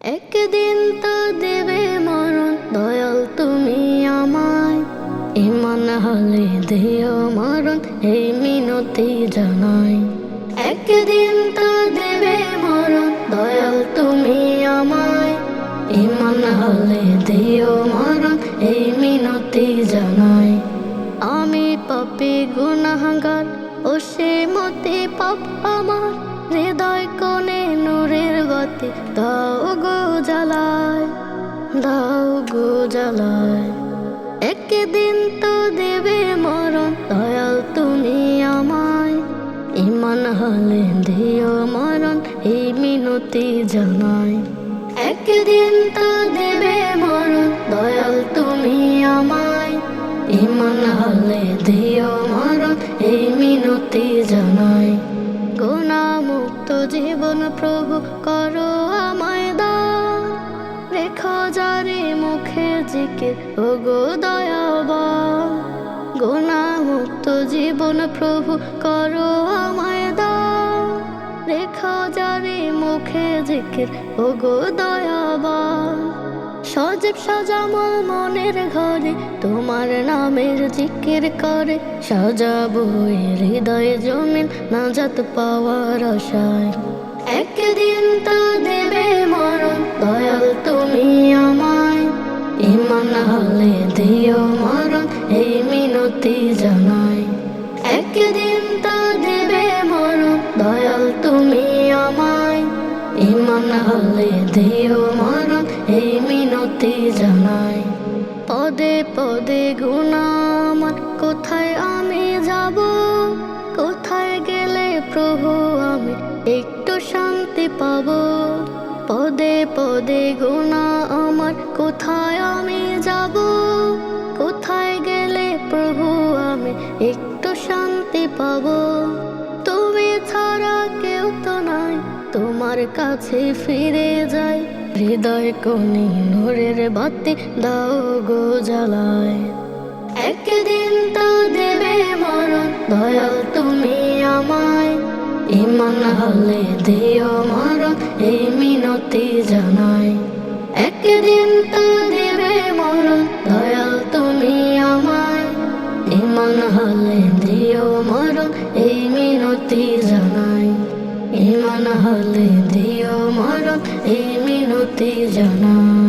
একদিন তো দেবে মরণ, দয়াল তুমি আমায়। ইমান হলে দিও মরণ, এই মিনতি জানাই। একদিন তো দেবে মরণ, দয়াল তুমি আমায়। ইমান হলে দিও মরণ, এই মিনতি জানাই। আমি পাপী গুনাহগার, ও সে মতে পাপ আমার। হৃদয় কোণে নূরের বাতি দাও গো জ্বালায়, দাও গো জ্বালায়। একদিন তো দেবে মরণ, দয়াল তুমি আমায়। ইমান হলে দিও মরণ, এই মিনতি জানাই। একদিন তো দেবে মরণ, দয়াল তুমি আমায়। ইমান হলে দিও মরণ, এই মিনতি জানাই। গুনাহমুক্ত জীবন প্রভু করো আমায় দান, রেখো জারি মুখে জিকির ও গো দয়াবান। গুনাহমুক্ত জীবন প্রভু করো আমায় দান, রেখো জারি মুখে জিকির ও গো দয়াবান। সজীব সাজামল মনের ঘরে তোমার নামের জিকির করে, সাজাবো হৃদয় জমিন নাজাত পাওয়ার আশায়। একদিন তো দেবে মরণ, দয়াল তুমি আমায়। ইমান হলে দিও মরণ, এই মিনতি জানাই। একদিন তো দেবে মরণ, দয়াল তুমি আমায়। ইমান হলে দিও মরণ, এই মিনতি জানাই। পদে পদে গুনাহ আমার, কোথায় আমি যাব? কোথায় গেলে প্রভু আমি একটু শান্তি পাব? পদে পদে গুনাহ আমার, কোথায় আমি যাব? কোথায় গেলে প্রভু আমি একটু শান্তি পাব? তুমি ছাড়া কেউ তো নাই, তোমার কাছে ফিরে যাই। হৃদয় কোণে নূরের বাতি দাও গো জ্বালায়। একদিন তো দেবে মরণ, দয়াল তুমি আমায়। ইমান হলে দিও মরণ, এই মিনতি জানাই। একদিন তো দেবে মরণ, দয়াল তুমি আমায়। ইমান হলে দিও মরণ, এই মিনতি জানাই। ইমান হলে দিও মরণ, এই মিনতি জানাই।